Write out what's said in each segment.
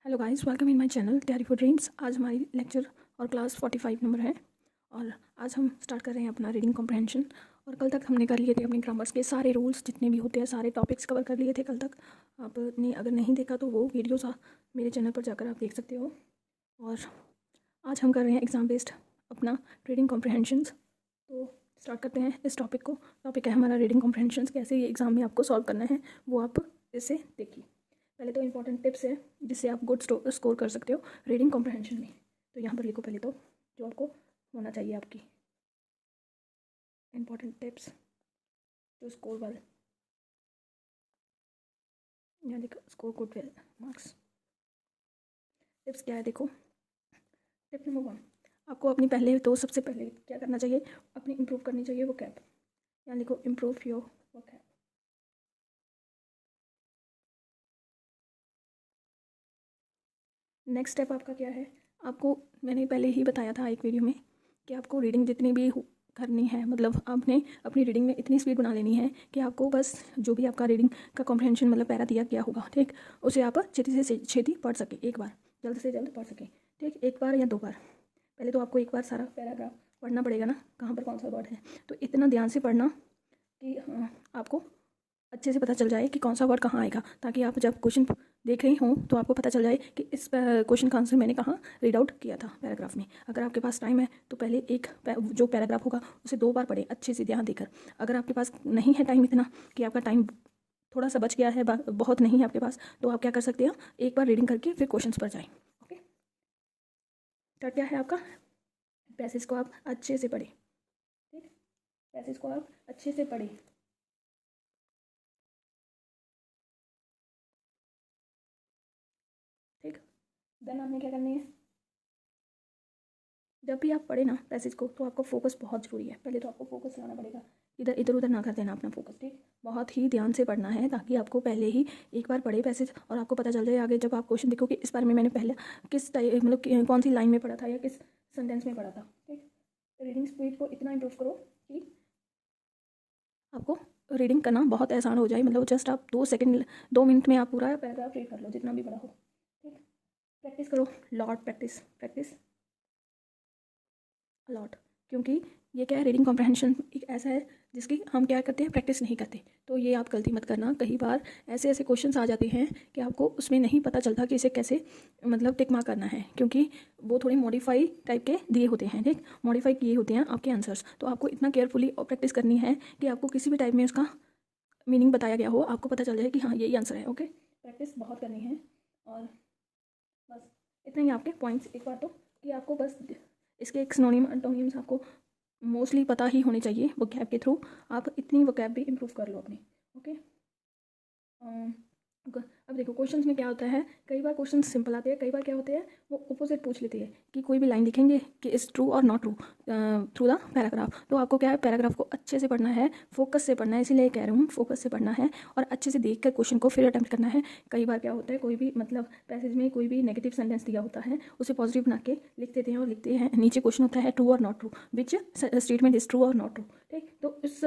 Hello guys, welcome in my channel तैयारी for dreams. आज हमारी लेक्चर और क्लास 45 नंबर है और आज हम स्टार्ट कर रहे हैं अपना रीडिंग कॉम्प्रहेंशन। और कल तक हमने कर लिए थे अपने ग्रामर्स के सारे रूल्स, जितने भी होते हैं सारे टॉपिक्स कवर कर लिए थे कल तक। आपने अगर नहीं देखा तो वो वीडियोस मेरे चैनल पर जाकर आप देख सकते हो। और आज हम कर रहे हैं एग्ज़ाम बेस्ड अपना रीडिंग कॉम्प्रहेंशंस। तो स्टार्ट करते हैं इस टॉपिक को। टॉपिक है हमारा रीडिंग कॉम्प्रहेंशंस, कैसे ये एग्ज़ाम में आपको सॉल्व करना है वो आप इसे देखिए। पहले तो इंपॉर्टेंट टिप्स है जिससे आप गुड स्कोर कर सकते हो रीडिंग कॉम्प्रहेंशन में। तो यहाँ पर लिखो पहले तो जो आपको होना चाहिए आपकी important tips to score well. यहाँ लिखो score good well marks. Tips क्या है देखो। टिप नंबर 1, आपको अपनी पहले तो सबसे पहले क्या करना चाहिए, अपनी इम्प्रूव करनी चाहिए वो कैप। यहाँ लिखो इम्प्रूव योर वो कैप। नेक्स्ट स्टेप आपका क्या है, आपको मैंने पहले ही बताया था एक वीडियो में कि आपको रीडिंग जितनी भी करनी है, मतलब आपने अपनी रीडिंग में इतनी स्पीड बना लेनी है कि आपको बस जो भी आपका रीडिंग का कॉम्प्रहेंशन मतलब पैरा दिया गया होगा, ठीक, उसे आप छेती से छेती पढ़ सके, एक बार जल्द से जल्द पढ़ सके, ठीक, एक बार या 2 बार। पहले तो आपको एक बार सारा पैराग्राफ पढ़ना पड़ेगा ना, कहाँ पर कौन सा वर्ड है, तो इतना ध्यान से पढ़ना कि आपको अच्छे से पता चल जाए कि कौन सा वर्ड कहाँ आएगा, ताकि आप जब क्वेश्चन देख रही हों तो आपको पता चल जाए कि इस क्वेश्चन का आंसर मैंने कहाँ रीड आउट किया था पैराग्राफ में। अगर आपके पास टाइम है तो पहले जो पैराग्राफ होगा उसे 2 बार पढ़ें अच्छे से ध्यान देकर। अगर आपके पास नहीं है टाइम इतना कि आपका टाइम थोड़ा सा बच गया है, बहुत नहीं है आपके पास, तो आप क्या कर सकते हैं, एक बार रीडिंग करके फिर क्वेश्चन पर जाएँ। ओके, थर्ड क्या है आपका, पैसेज को आप अच्छे से पढ़ें, ठीक, पैसेज को आप अच्छे से पढ़ें। ठीक, देन आपने क्या करनी है, जब भी आप पढ़े ना पैसेज को तो आपको फोकस बहुत ज़रूरी है। पहले तो आपको फोकस लगाना पड़ेगा, इधर इधर उधर ना कर देना अपना फोकस, ठीक, बहुत ही ध्यान से पढ़ना है ताकि आपको पहले ही एक बार पढ़े पैसेज और आपको पता चल जाए आगे जब आप क्वेश्चन देखो कि इस बारे में मैंने पहले किस टाइप मतलब कौन सी लाइन में पढ़ा था या किस सेंटेंस में पढ़ा था, ठीक। रीडिंग स्पीड को इतना इम्प्रूव करो कि आपको रीडिंग करना बहुत आसान हो जाए, मतलब जस्ट आप 2 मिनट में आप पूरा पैराग्राफ रीड कर लो जितना भी पढ़ा हो, ठीक। प्रैक्टिस करो, लॉट प्रैक्टिस, प्रैक्टिस अलॉट, क्योंकि ये क्या है, रीडिंग कॉम्प्रहेंशन एक ऐसा है जिसकी हम क्या करते हैं, प्रैक्टिस नहीं करते। तो ये आप गलती मत करना। कई बार ऐसे ऐसे क्वेश्चंस आ जाते हैं कि आपको उसमें नहीं पता चलता कि इसे कैसे मतलब टिक मार्क करना है, क्योंकि वो थोड़े मॉडिफाई टाइप के दिए होते हैं, ठीक, मॉडिफाई किए होते हैं आपके आंसर्स। तो आपको इतना केयरफुली और प्रैक्टिस करनी है कि आपको किसी भी टाइप में उसका मीनिंग बताया गया हो, आपको पता चल जाए कि हाँ यही आंसर है। ओके, प्रैक्टिस बहुत करनी है। और बस इतना ही आपके पॉइंट्स, एक बार तो कि आपको बस इसके एक सिनोनिम एंटोनिम्स आपको मोस्टली पता ही होने चाहिए वोकैब के थ्रू। आप इतनी वोकैब भी इम्प्रूव कर लो अपनी। ओके, अब देखो क्वेश्चंस में क्या होता है, कई बार क्वेश्चन सिंपल आते हैं, कई बार क्या होते हैं वो अपोजिट पूछ लेते हैं कि कोई भी लाइन लिखेंगे कि इज़ ट्रू और not true through the paragraph. तो आपको क्या है, पैराग्राफ को अच्छे से पढ़ना है, फोकस से पढ़ना है, इसीलिए कह रहा हूँ फोकस से पढ़ना है और अच्छे से देख कर क्वेश्चन को फिर अटैम्प्ट करना है। कई बार क्या होता है, कोई भी मतलब पैसेज में कोई भी नेगेटिव सेंटेंस दिया होता है उसे पॉजिटिव बना के लिख देते हैं और लिखते हैं, नीचे क्वेश्चन होता है ट्रू और not true, which statement is true और नॉट ट्रू, ठीक। तो इस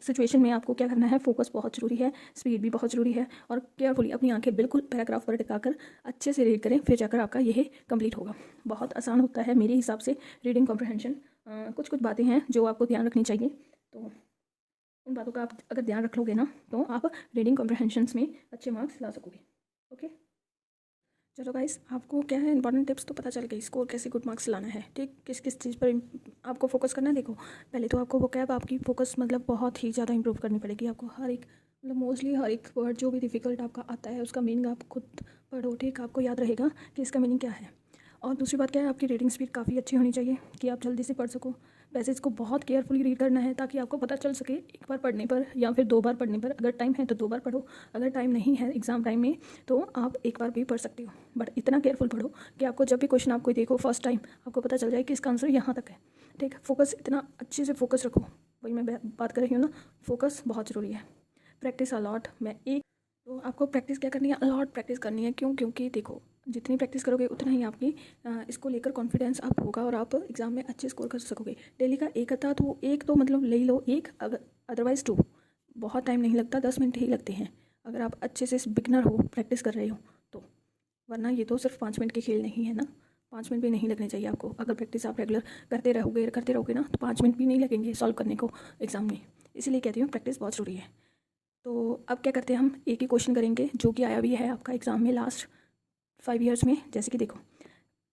सिचुएशन में आपको क्या करना है, फोकस बहुत ज़रूरी है, स्पीड भी बहुत ज़रूरी है और केयरफुली अपनी आंखें बिल्कुल पैराग्राफ पर टिकाकर अच्छे से रीड करें, फिर जाकर आपका यह कंप्लीट होगा। बहुत आसान होता है मेरे हिसाब से रीडिंग कॉम्प्रहेंशन। कुछ कुछ बातें हैं जो आपको ध्यान रखनी चाहिए, तो उन बातों का आप अगर ध्यान रख लोगे ना तो आप रीडिंग कॉम्प्रहेंशंस में अच्छे मार्क्स ला सकोगे। ओके, चलो गाइस, आपको क्या है इंपॉर्टेंट टिप्स तो पता चल गई, स्कोर कैसे गुड मार्क्स लाना है, ठीक, किस किस चीज़ पर आपको फोकस करना है। देखो पहले तो आपको वोकैब आपकी फोकस मतलब बहुत ही ज़्यादा इंप्रूव करनी पड़ेगी। आपको हर एक मतलब मोस्टली हर एक वर्ड जो भी डिफ़िकल्ट आपका आता है उसका मीनिंग आप खुद पढ़ो, ठीक, आपको याद रहेगा कि इसका मीनिंग क्या है। और दूसरी बात क्या है, आपकी रीडिंग स्पीड काफ़ी अच्छी होनी चाहिए कि आप जल्दी से पढ़ सको। पैसेज को बहुत केयरफुली रीड करना है ताकि आपको पता चल सके एक बार पढ़ने पर या फिर 2 बार पढ़ने पर। अगर टाइम है तो 2 बार पढ़ो, अगर टाइम नहीं है एग्ज़ाम टाइम में तो आप एक बार भी पढ़ सकते हो, बट इतना केयरफुल पढ़ो कि आपको जब भी क्वेश्चन आप कोई देखो फर्स्ट टाइम आपको पता चल जाए कि इसका आंसर यहाँ तक है, ठीक। फोकस इतना अच्छे से फोकस रखो, वही मैं बात कर रही हूँ ना, फोकस बहुत ज़रूरी है। प्रैक्टिस अलॉट, तो आपको प्रैक्टिस क्या करनी है, अलॉट प्रैक्टिस करनी है। क्यों, क्योंकि देखो जितनी प्रैक्टिस करोगे उतना ही आपकी इसको लेकर कॉन्फिडेंस अप होगा और आप एग्ज़ाम में अच्छे स्कोर कर सकोगे। डेली का एक अद्धा तो एक तो मतलब ले लो एक, अगर अदरवाइज़ 2, बहुत टाइम नहीं लगता, 10 मिनट ही लगते हैं अगर आप अच्छे से बिगनर हो, प्रैक्टिस कर रहे हो तो। वरना ये तो सिर्फ 5 मिनट के खेल नहीं है ना, 5 मिनट भी नहीं लगने चाहिए आपको। अगर प्रैक्टिस आप रेगुलर करते रहोगे ना तो 5 मिनट भी नहीं लगेंगे सॉल्व करने को एग्ज़ाम में। इसीलिए कहती हूँ प्रैक्टिस बहुत ज़रूरी है। तो अब क्या करते हैं, हम एक ही क्वेश्चन करेंगे जो कि आया भी है आपका एग्ज़ाम में लास्ट 5 ईयर्स में। जैसे कि देखो,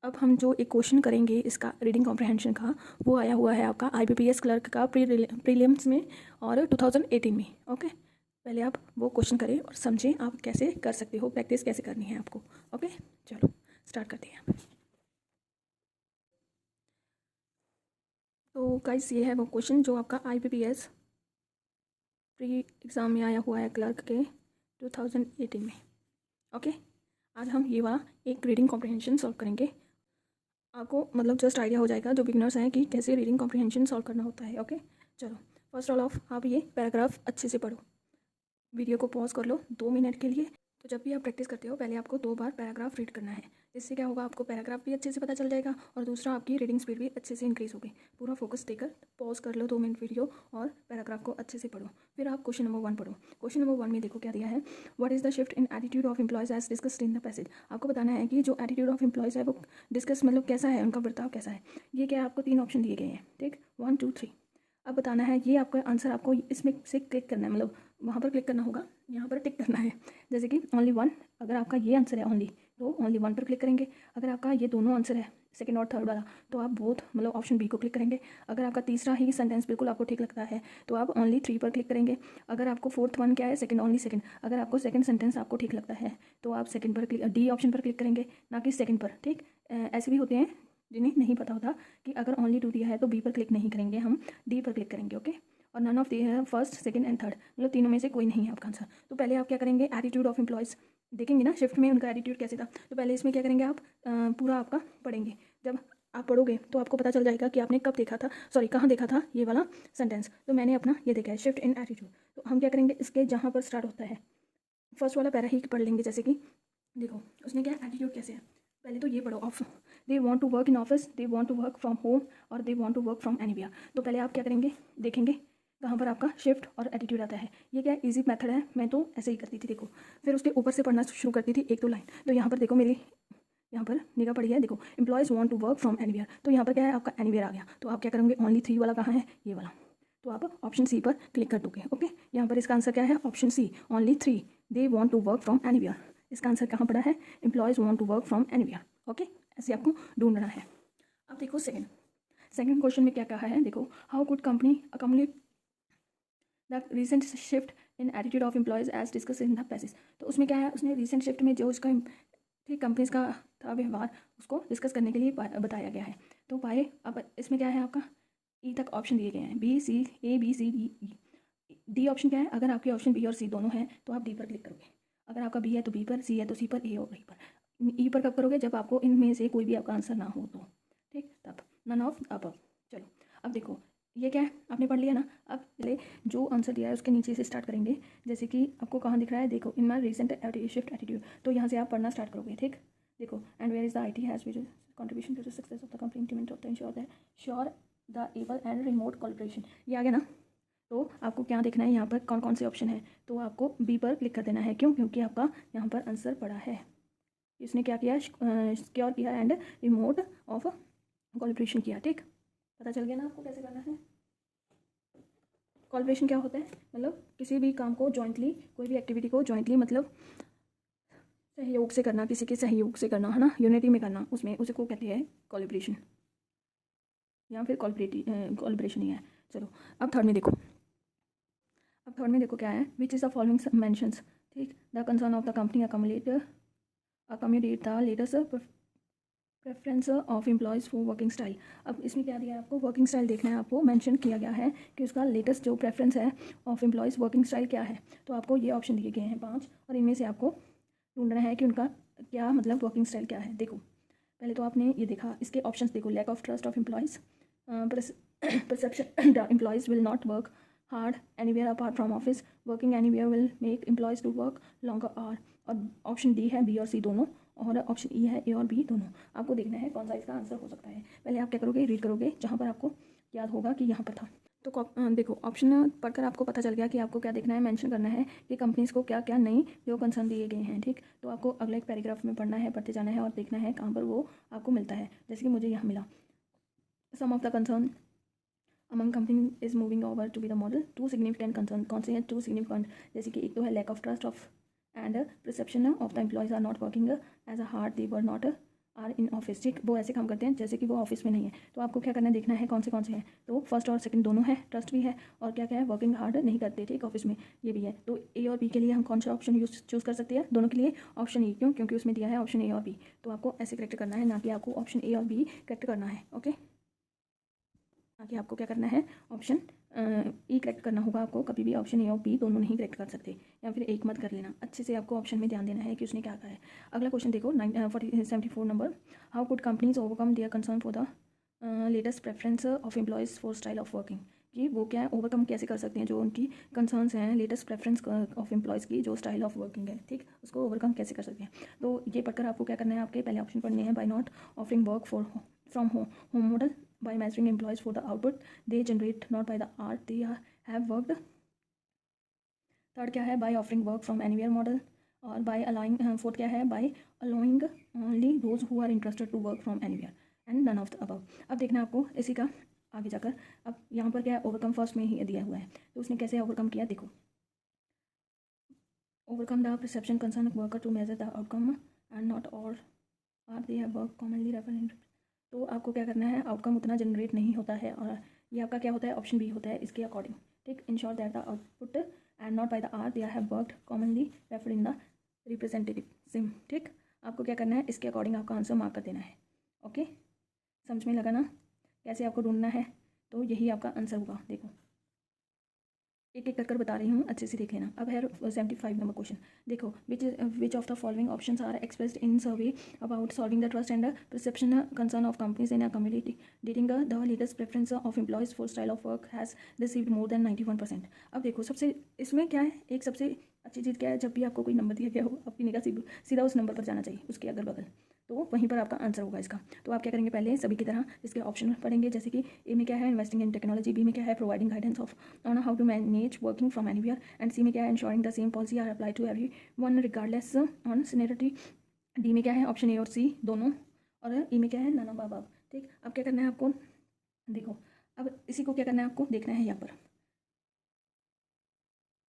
अब हम जो एक क्वेश्चन करेंगे इसका रीडिंग कॉम्प्रहेंशन का, वो आया हुआ है आपका IBPS क्लर्क का प्रीलिम्स में और 2018 में। ओके, पहले आप वो क्वेश्चन करें और समझें आप कैसे कर सकते हो, प्रैक्टिस कैसे करनी है आपको। ओके, चलो स्टार्ट करते हैं। तो गाइस, ये है वो क्वेश्चन जो आपका IBPS प्री एग्ज़ाम में आया हुआ है क्लर्क के 2018 में। ओके, आज हम ये वाला एक रीडिंग कॉम्प्रहेंशन सॉल्व करेंगे। आपको मतलब जस्ट आइडिया हो जाएगा जो बिगिनर्स हैं कि कैसे रीडिंग कॉम्प्रहेंशन सॉल्व करना होता है। ओके, चलो फर्स्ट ऑल ऑफ आप ये पैराग्राफ अच्छे से पढ़ो, वीडियो को पॉज कर लो 2 मिनट के लिए। तो जब भी आप प्रैक्टिस करते हो पहले आपको 2 बार पैराग्राफ रीड करना है। इससे क्या होगा, आपको पैराग्राफ भी अच्छे से पता चल जाएगा और दूसरा आपकी रीडिंग स्पीड भी अच्छे से इंक्रीज़ होगी। पूरा फोकस देकर पॉज कर लो 2 मिनट वीडियो और पैराग्राफ को अच्छे से पढ़ो। फिर आप क्वेश्चन नंबर 1 पढ़ो। क्वेश्चन नंबर 1 में देखो क्या दिया है, what is the shift in attitude of employees as discussed in the passage. आपको बताना है कि जो एटीट्यूड ऑफ एम्प्लॉयज़ है वो डिस्कस मतलब कैसा है, उनका बर्ताव कैसा है। ये क्या है, आपको 3 ऑप्शन दिए गए हैं, ठीक, 1 2 3। अब बताना है ये आपका आंसर, आपको इसमें से क्लिक करना है, मतलब वहाँ पर क्लिक करना होगा, यहाँ पर टिक करना है। जैसे कि ओनली 1, अगर आपका ये आंसर है ओनली तो ओनली 1 पर क्लिक करेंगे। अगर आपका ये दोनों आंसर है सेकंड और थर्ड वाला तो आप बोथ मतलब ऑप्शन बी को क्लिक करेंगे। अगर आपका तीसरा ही सेंटेंस बिल्कुल आपको ठीक लगता है तो आप ओनली 3 पर क्लिक करेंगे। अगर आपको फोर्थ वन क्या है, सेकंड, ओनली सेकंड, अगर आपको सेकंड सेंटेंस आपको ठीक लगता है तो आप सेकंड पर क्लिक, डी ऑप्शन पर क्लिक करेंगे, ना कि सेकंड पर। ठीक, ऐसे भी होते हैं जिन्हें नहीं पता होता कि अगर ओनली 2 दिया है तो बी पर क्लिक नहीं करेंगे, हम डी पर क्लिक करेंगे। ओके, और नन ऑफ दिए है फर्स्ट सेकंड एंड थर्ड, मतलब तीनों में से कोई नहीं है आपका आंसर। तो पहले आप क्या करेंगे, एटीट्यूड ऑफ एम्प्लॉयज़ देखेंगे ना, शिफ्ट में उनका एटीट्यूड कैसे था। तो पहले इसमें क्या करेंगे, आप पूरा आपका पढ़ेंगे। जब आप पढ़ोगे तो आपको पता चल जाएगा कि आपने कब देखा था, सॉरी कहाँ देखा था ये वाला सेंटेंस। तो मैंने अपना ये देखा है शिफ्ट इन एटीट्यूड। तो हम क्या करेंगे, इसके जहाँ पर स्टार्ट होता है फर्स्ट वाला पैरा ही पढ़ लेंगे। जैसे कि देखो उसने क्या एटीट्यूड कैसे है, पहले तो ये पढ़ो, of they want to work in office, they want to work from home और they want to work from anywhere. तो पहले आप क्या करेंगे, देखेंगे कहाँ पर आपका शिफ्ट और एटीट्यूड आता है। ये क्या इजी मेथड है, मैं तो ऐसे ही करती थी। देखो फिर उसके ऊपर से पढ़ना शुरू करती थी 1-2 लाइन। तो यहाँ पर देखो मेरी यहाँ पर निगाह पड़ी है, देखो employees want to work from anywhere. तो यहाँ पर क्या है, आपका एनीवेयर आ गया। तो आप क्या करेंगे, ओनली 3 वाला कहाँ है, ये वाला। तो आप ऑप्शन सी पर क्लिक कर दोगे। ओके, यहाँ पर इसका आंसर क्या है, option C, only 3, they want to work from anywhere. इसका आंसर कहाँ पड़ा है, employees want to work from anywhere. Okay, ऐसे आपको ढूंढना है। अब देखो सेकंड क्वेश्चन में क्या कहा है, देखो how could company accommodate the recent shift in attitude of employees as discuss in the passage. तो उसमें क्या है, उसने रिसेंट शिफ्ट में जो उसका ठीक कंपनीज का था व्यवहार उसको डिस्कस करने के लिए बताया गया है। तो पाए अब इसमें क्या है, आपका ई तक ऑप्शन दिए गए हैं, B C, A B C D E. D option क्या है, अगर आपके ऑप्शन बी और सी दोनों हैं तो आप डी पर क्लिक करोगे। अगर आपका बी है तो बी पर, सी है तो सी पर, ए और ई पर। ई पर कब करोगे, जब आपको इनमें से कोई भी आपका आंसर ना हो तो। ठीक, तब नन ऑफ अब। चलो अब देखो ये क्या है, आपने पढ़ लिया ना। अब पहले जो आंसर दिया है उसके नीचे से स्टार्ट करेंगे। जैसे कि आपको कहाँ दिख रहा है, देखो in my recent shift attitude. तो यहाँ से आप पढ़ना स्टार्ट करोगे। ठीक, देखो and where is the IT has been contribution to the success of the company implement of the sure the able and remote collaboration. ये आ गया ना। तो आपको क्या देखना है, यहाँ पर कौन कौन से ऑप्शन है, तो आपको बी पर क्लिक कर देना है। क्यों, क्योंकि आपका यहाँ पर आंसर पड़ा है, इसने क्या किया, सिक्योर किया एंड रिमोट ऑफ कोलैबोरेशन किया। ठीक, पता चल गया ना आपको कैसे करना है। कोलैबोरेशन क्या होता है, मतलब किसी भी काम को जॉइंटली, कोई भी एक्टिविटी को जॉइंटली मतलब सहयोग से करना, किसी के सहयोग से करना, है ना, यूनिटी में करना, उसमें उसे को कहते हैं कोलैबोरेशन या फिर कोलैबोरेशन ही है। चलो अब थर्ड में देखो, अब थर्ड में देखो क्या है, which is the following mentions. ठीक, the concern of the company accommodate the latest preference of employees for working style. अब इसमें क्या दिया है, आपको वर्किंग स्टाइल देखना है। आपको मेंशन किया गया है कि उसका लेटेस्ट जो प्रेफरेंस है ऑफ एम्प्लॉयज़ वर्किंग स्टाइल क्या है। तो आपको ये ऑप्शन दिए गए हैं 5 और इनमें से आपको ढूंढना है कि उनका क्या मतलब वर्किंग स्टाइल क्या है। देखो पहले तो आपने ये देखा, इसके ऑप्शंस देखो, lack of trust of employees, perception the employees will not work hard anywhere apart from office, working anywhere will make employees to work longer hour. और ऑप्शन डी है बी और सी दोनों, और ऑप्शन ई है ए और B दोनों। आपको देखना है कौन सा इसका आंसर हो सकता है। पहले आप क्या करोगे, रीड करोगे, जहाँ पर आपको याद होगा कि यहाँ पर था। देखो ऑप्शन पढ़कर आपको पता चल गया कि आपको क्या देखना है, मेंशन करना है कि कंपनीज़ को क्या क्या नई जो कंसर्न दिए गए हैं, ठीक। तो आपको अगले एक पैराग्राफ में पढ़ना है, पढ़ते जाना है और देखना है कहाँ पर वो आपको मिलता है। जैसे कि मुझे यहाँ मिला, some of the concern among company is moving over to be the model, to significant concern. कौन से हैं टू सिग्निफिकेंट? जैसे कि एक तो है lack of trust of and perception of the employees are not working as a hard, they were not are in office, ठीक। वो ऐसे काम करते हैं जैसे कि वो ऑफिस में नहीं है। तो आपको क्या करना है, देखना है कौन से हैं। तो फर्स्ट और सेकंड दोनों है, ट्रस्ट भी है और क्या क्या है, वर्किंग हार्ड नहीं करते, ठीक, ऑफिस में, ये भी है। तो ए और बी के लिए हम कौन सा ऑप्शन चूज़ कर सकते हैं? दोनों के लिए ऑप्शन ए, क्यों? क्योंकि उसमें दिया है ऑप्शन ए और बी। तो आपको ऐसे करेक्ट करना है, ना कि आपको ऑप्शन ए और बी करेक्ट करना है, ओके। ताकि आपको क्या करना है, ऑप्शन ई करेक्ट करना होगा आपको। कभी भी ऑप्शन ए और बी दोनों नहीं करेक्ट कर सकते, या फिर एक मत कर लेना। अच्छे से आपको ऑप्शन में ध्यान देना है कि उसने क्या कहा है। अगला क्वेश्चन देखो 74 number, how could companies overcome there concern for the latest preference of employees for style of working. कि वो क्या है, ओवरकम कैसे कर सकते हैं जो उनकी कंसर्न्स हैं लेटेस्ट प्रेफरेंस ऑफ एम्प्लॉयज़ की जो स्टाइल ऑफ वर्किंग है, ठीक, उसको ओवरकम कैसे कर सकते हैं। तो ये पढ़कर आपको क्या करना है, आपके पहले ऑप्शन पढ़ने हैं, by not offering work for from home model, by measuring employees for the output they generate, not by the art they have worked. Third क्या है, by offering work from anywhere model, और by allowing fourth क्या है, by allowing only those who are interested to work from anywhere and none of the above. अब देखना आपको इसी का आगे जाकर। अब यहाँ पर क्या है, ओवरकम फर्स्ट में ही दिया हुआ है, तो उसने कैसे ओवरकम किया देखो। Overcome the perception concern worker to measure the outcome and not और are they have work commonly referent. तो आपको क्या करना है, आउटकम उतना जनरेट नहीं होता है, और ये आपका क्या होता है, ऑप्शन बी होता है इसके अकॉर्डिंग, ठीक। Ensure that the output and not by the are they have worked commonly referred in the representative sim, ठीक। आपको क्या करना है, इसके अकॉर्डिंग आपका आंसर मार्क कर देना है, ओके। समझ में लगा ना कैसे आपको ढूंढना है? तो यही आपका आंसर होगा। देखो एक एक कर बता रही हूँ, अच्छे से देख लेना। अब है 75 नंबर क्वेश्चन। देखो which of the following options are expressed in survey about solving the trust and perception concern of companies in a community dating the latest preference of employees for style of work has received more than 91%। अब देखो सबसे इसमें क्या है, एक सबसे अच्छी चीज़ क्या है, जब भी आपको कोई नंबर दिया गया हो आपकी निगाह सीधा उस नंबर पर जाना चाहिए, उसके अगल बगल, तो वहीं पर आपका आंसर होगा इसका। तो आप क्या करेंगे, पहले सभी की तरह इसके ऑप्शन पढ़ेंगे। जैसे कि ए में क्या है, इन्वेस्टिंग इन टेक्नोलॉजी, बी में क्या है, providing guidance of on how to manage working from anywhere, and C में क्या है, ensuring the same policy are apply to everyone regardless on seniority. D में क्या है, ऑप्शन ए और सी दोनों, और ई में क्या है, नन ऑफ अबव, ठीक। अब क्या करना है आपको, देखो अब इसी को क्या करना है आपको देखना है यहाँ पर।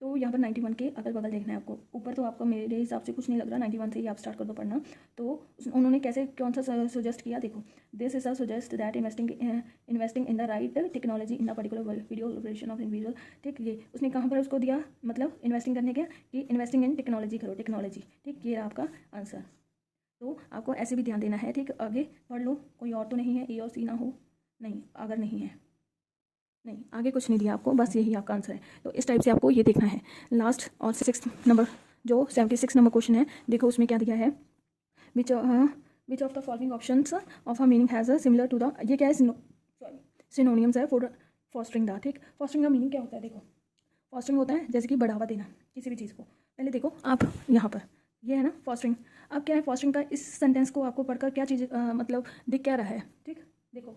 तो यहाँ पर 91 के अगल बगल देखना है आपको। ऊपर तो आपको मेरे हिसाब से कुछ नहीं लग रहा, 91 से ही आप स्टार्ट कर दो पढ़ना। तो उन्होंने कैसे कौन सा सजेस्ट किया, देखो this is a suggest that investing in the right technology in the particular video liberation of individual, ठीक। ये उसने कहाँ पर उसको दिया, मतलब इन्वेस्टिंग करने के कि इन्वेस्टिंग इन टेक्नोलॉजी करो, टेक्नोलॉजी, ठीक। ये आपका आंसर। तो आपको ऐसे भी ध्यान देना है, ठीक। आगे पढ़ लो, कोई और तो नहीं है, ए और सी ना हो, नहीं अगर नहीं है, नहीं आगे कुछ नहीं दिया आपको, बस यही आपका आंसर है। तो इस टाइप से आपको ये देखना है। लास्ट और 6 नंबर जो 76 नंबर क्वेश्चन है, देखो उसमें क्या दिया है, which of the following options of a meaning has a similar to the, ये क्या है, सॉरी सिनोनियम्स है फॉर फॉस्टरिंग द, ठीक। फॉस्टरिंग का मीनिंग क्या होता है, देखो फॉस्टरिंग होता है जैसे कि बढ़ावा देना किसी भी चीज़ को। पहले देखो आप यहाँ पर ये है ना फॉस्टरिंग। अब क्या है फॉस्टरिंग का, इस सेंटेंस को आपको पढ़कर क्या चीज़ मतलब दिख क्या रहा है, ठीक। देखो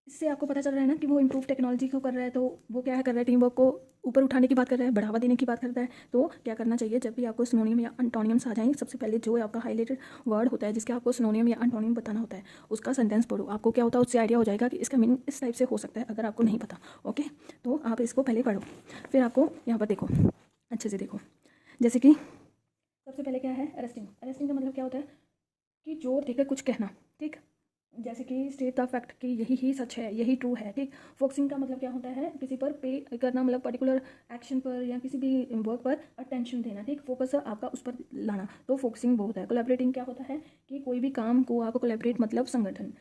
इससे आपको पता चल रहा है ना कि वो इम्प्रूव टेक्नोलॉजी को कर रहा है, तो वो क्या कर रहा है, टीम वर्क को ऊपर उठाने की बात कर रहा है, बढ़ावा देने की बात करता है। तो क्या करना चाहिए, जब भी आपको सिनोनियम या एंटोनियम्स आ जाएं, सबसे पहले जो आपका हाईलाइटेड वर्ड होता है जिसके आपको सिनोनियम या एंटोनियम बताना होता है, उसका सेंटेंस पढ़ो। आपको क्या होता है, उससे आइडिया हो जाएगा कि इसका मीनिंग इस टाइप से हो सकता है, अगर आपको नहीं पता, ओके। तो आप इसको पहले पढ़ो, फिर आपको यहाँ पर देखो अच्छे से देखो। जैसे कि सबसे पहले क्या है, अरेस्टिंग। अरेस्टिंग का मतलब क्या होता है कि जोर देकर कुछ कहना, ठीक। जैसे कि स्टेट द फैक्ट कि यही ही सच है, यही ट्रू है, ठीक। फोकसिंग का मतलब क्या होता है, किसी पर पे करना, मतलब पर्टिकुलर एक्शन पर या किसी भी वर्क पर अटेंशन देना, ठीक। फोकस आपका उस पर लाना, तो फोकसिंग वो होता है। कोलैबोरेटिंग क्या होता है कि कोई भी काम को आप कोलैबोरेट मतलब संगठन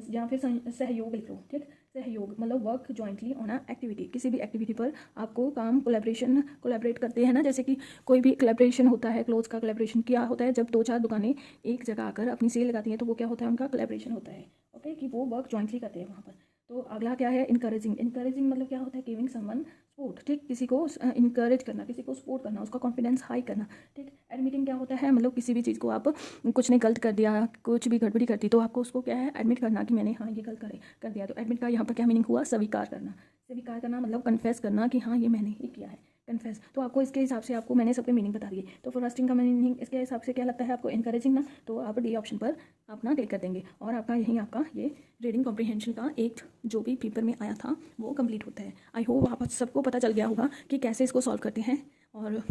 या फिर सहयोग लिख लो, ठीक। सहयोग मतलब work jointly on a activity, किसी भी एक्टिविटी पर आपको काम कोलैबोरेट करते हैं ना। जैसे कि कोई भी कोलैबोरेशन होता है, क्लोथ्स का कोलैबोरेशन क्या होता है, जब 2-4 दुकानें एक जगह आकर अपनी सेल लगाती हैं, तो वो क्या होता है, उनका कोलैबोरेशन होता है, ओके, कि वो वर्क जॉइंटली करते हैं वहाँ पर। तो अगला क्या है, इनकरेजिंग। इनकरेजिंग मतलब क्या होता है, गिविंग समवन सपोर्ट, ठीक, किसी को इनकरेज करना, किसी को सपोर्ट करना, उसका कॉन्फिडेंस हाई करना, ठीक। एडमिटिंग क्या होता है, मतलब किसी भी चीज़ को आप कुछ ने गलत कर दिया, कुछ भी गड़बड़ी करती, तो आपको उसको क्या है, एडमिट करना कि मैंने हाँ ये गलत कर दिया। तो एडमिट का यहाँ पर क्या मीनिंग हुआ, स्वीकार करना। स्वीकार करना मतलब कन्फेस करना कि हाँ ये मैंने ही किया है, कन्फेस। तो आपको इसके हिसाब से आपको मैंने सबके मीनिंग बता दिए। तो फर्स्टिंग का मीनिंग इसके हिसाब से क्या लगता है आपको, इनकरेजिंग ना, तो आप डी ऑप्शन पर अपना क्लिक कर देंगे और आपका यहीं आपका ये रीडिंग कॉम्प्रीहेंशन का एक जो भी पेपर में आया था वो कंप्लीट होता है। आई होप आप सबको पता चल गया होगा कि कैसे इसको सॉल्व करते हैं, और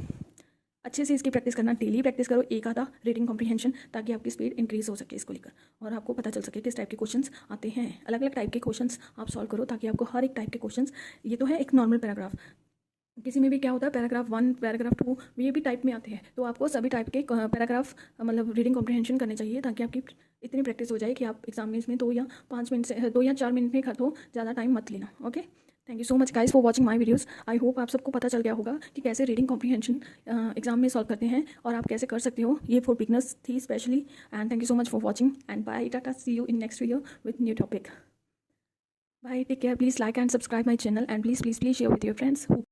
अच्छे से इसकी प्रैक्टिस करना, डेली प्रैक्टिस करो एक आधा रीडिंग कॉम्प्रीहेंशन, ताकि आपकी स्पीड इंक्रीज़ हो सके इसको लेकर, और आपको पता चल सके किस टाइप के क्वेश्चंस आते हैं। अलग अलग टाइप के क्वेश्चंस आप सॉल्व करो ताकि आपको हर एक टाइप के क्वेश्चंस, ये तो है एक नॉर्मल पैराग्राफ, किसी में भी क्या होता है पैराग्राफ 1 पैराग्राफ 2 ये भी टाइप में आते हैं, तो आपको सभी टाइप के पैराग्राफ मतलब रीडिंग कॉम्प्रीहेंशन करने चाहिए, ताकि आपकी इतनी प्रैक्टिस हो जाए कि आप एग्जाम में इसमें 2 या 5 मिनट से 2 या 4 मिनट में खत्म हो, ज़्यादा टाइम मत लेना। Okay, thank you so much guys for watching my videos. I hope आप सबको पता चल गया होगा कि कैसे रीडिंग कॉम्प्रीहेंशन एग्जाम में सॉल्व करते हैं और आप कैसे कर सकते हो, ये फॉर बिगनर्स थी specially. And thank you so much for watching and bye tata, see you in next video with new topic. Bye, take care, please like and subscribe my channel, and please share with your friends who